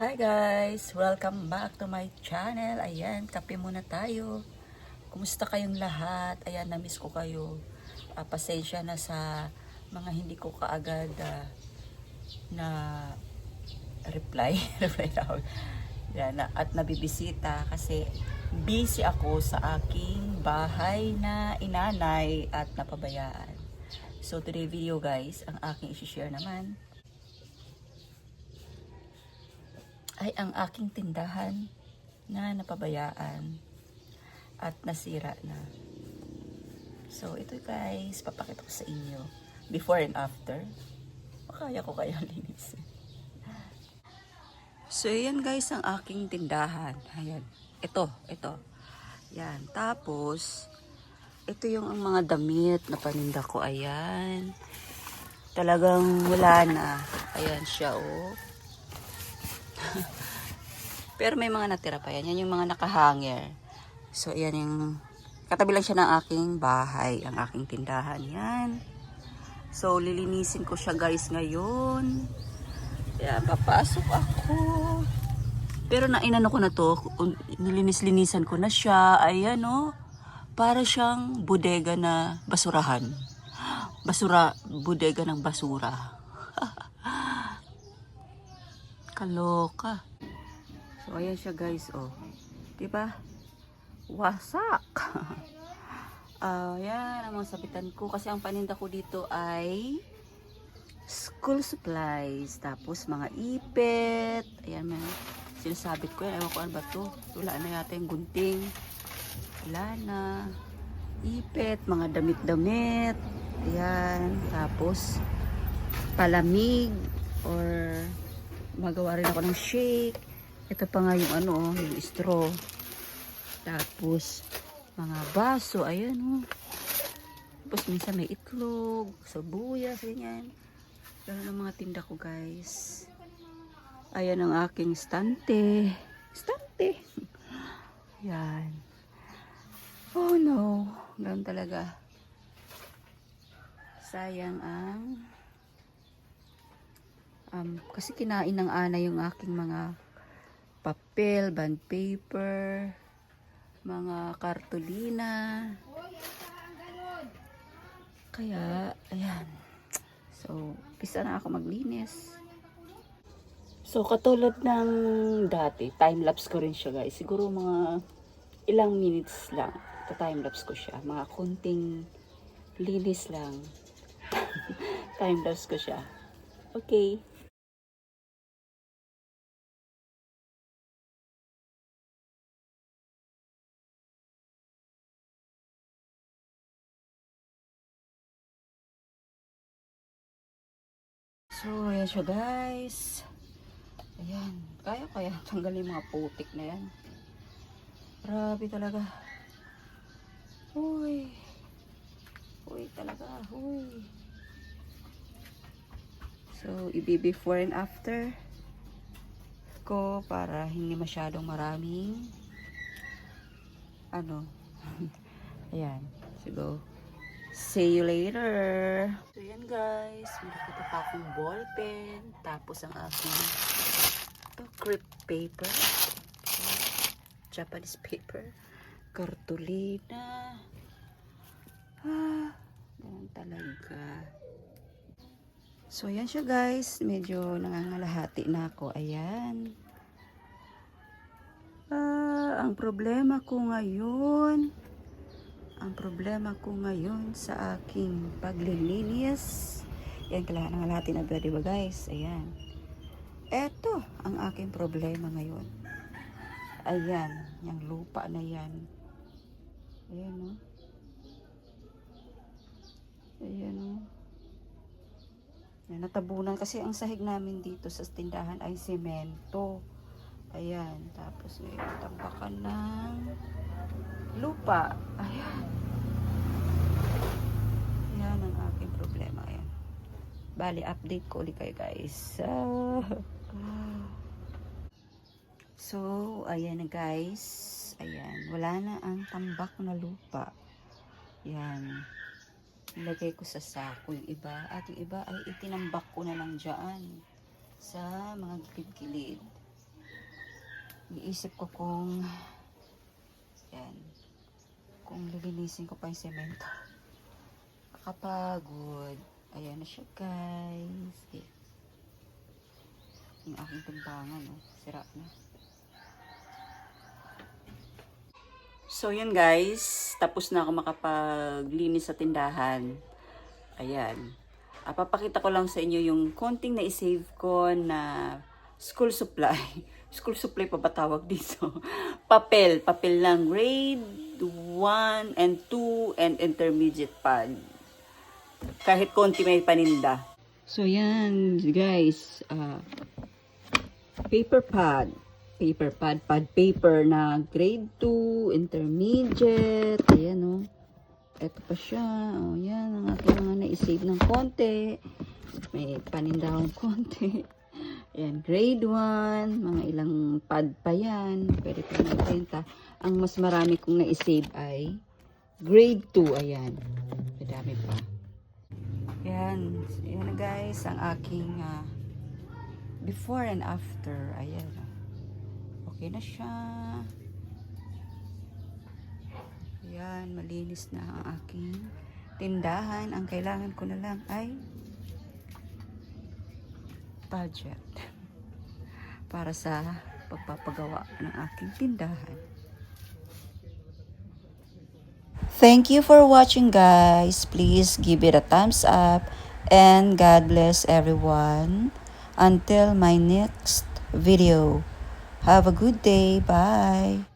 Hi guys! Welcome back to my channel. Ayan, kape muna tayo. Kumusta kayong lahat? Ayan, namiss ko kayo. Pasensya na sa mga hindi ko kaagad na reply. reply tawag. Yan, at nabibisita kasi busy ako sa aking bahay na inanay at napabayaan. So today video guys, ang aking isi-share naman ay ang aking tindahan na napabayaan at nasira na. So ito guys, papakita ko sa inyo before and after. Makaya ko kayo linisin. So yan guys ang aking tindahan. Ayan. Ito. Yan. Tapos ito yung ang mga damit na paninda ko. Ayan. Talagang wala na. Ayan siya oh. Pero may mga natira pa yan. Yan yung mga nakahanger. So, ayan yung katabi lang siya ng aking bahay. Ang aking tindahan. Yan. So, lilinisin ko siya guys ngayon. Kaya, papasok ako. Pero inano ko na to. Nilinis-linisan ko na siya. Ayan o. Para siyang bodega na basurahan. Bodega ng basura. Kaloka. So, ayan siya guys, oh. Diba? Wasak. Yan ang mga sabitan ko. Kasi ang paninda ko dito ay school supplies. Tapos, mga ipet. Ayan, sinasabit ko yan. Ewan ko ano ba to. Wala na yata yung gunting. Wala na. Ipet, mga damit-damit. Ayan. Tapos, palamig. Or magawa rin ako ng shake. Ito pa nga yung ano, yung straw. Tapos, mga baso. Ayan oh. Tapos, minsan may itlog, sabuyas, ganyan. Ganun ang mga tinda ko guys. Ayan ang aking stante. Stante. Yan. Oh no. Ganun talaga. Sayang ang kasi kinain ng ana yung aking mga papel, bond paper, mga kartolina. Kaya, ayan. So, pisa na ako maglinis. So, katulad ng dati, time-lapse ko rin siya guys. Siguro mga ilang minutes lang. Time-lapse ko siya. Mga kunting linis lang. Time-lapse ko siya. Okay. So, ayan siya guys. Ayan. Kaya tanggalin mga putik na yan. Grabe talaga. Uy. Uy talaga. Uy. So, before and after ko para hindi masyadong maraming ano. Ayan. So, see you later. So, yan guys. Nakita pa akong ball pen. Tapos ang aking crepe paper. Japanese paper. Kartolina. Ganun talaga. So, ayan siya guys. Medyo nangangalahati na ako. Ayan. Ang problema ko ngayon sa aking paglilinis. Yan, nangalahati na ba, diba guys? Ayan. Eto ang aking problema ngayon. Ayan. Yung lupa na yan. Ayan o. Ayan o. Natabunan kasi ang sahig namin dito sa tindahan ay semento. Ayan, tapos may tambakan ng lupa. Ayan. Ayan ang aking problema. Ayan. Bali, update ko ulit kayo guys. So, ayan na guys. Ayan, wala na ang tambak na lupa. Ayan. Nilagay ko sa sako yung iba. At yung iba ay itinambak ko na lang dyan sa mga gilid-gilid. iisip ko kung yan, kung lilinisin ko pa yung semento. Kakapagod. Ayan na siya, guys. Okay. Yung aking timbangan, oh, sira na. So, yun guys. Tapos na ako makapaglinis sa tindahan. Ayan. Papakita ko lang sa inyo yung konting na-save ko na school supply. School supply pa ba tawag dito? Papel. Papel lang. Grade 1 and 2 and intermediate pad. Kahit konti may paninda. So, yan guys. Paper pad. Paper pad. Pad paper na grade 2, intermediate. Ayan o. Ito pa siya. O, yan. Ang aking mga na-save ng konti. May paninda akong konti. Ayan. Grade 1. Mga ilang pad pa yan. Pwede pa magbenta. Ang mas marami kong na-save ay grade 2. Ayan. Madami pa. Ayan. Ayan na guys. Ang aking before and after. Ayan. Okay na siya. Ayan, malinis na ang aking tindahan. Ang kailangan ko na lang ay budget para sa pagpapagawa ng aking tindahan. Thank you for watching, guys. Please give it a thumbs up and God bless everyone. Until my next video. Have a good day. Bye.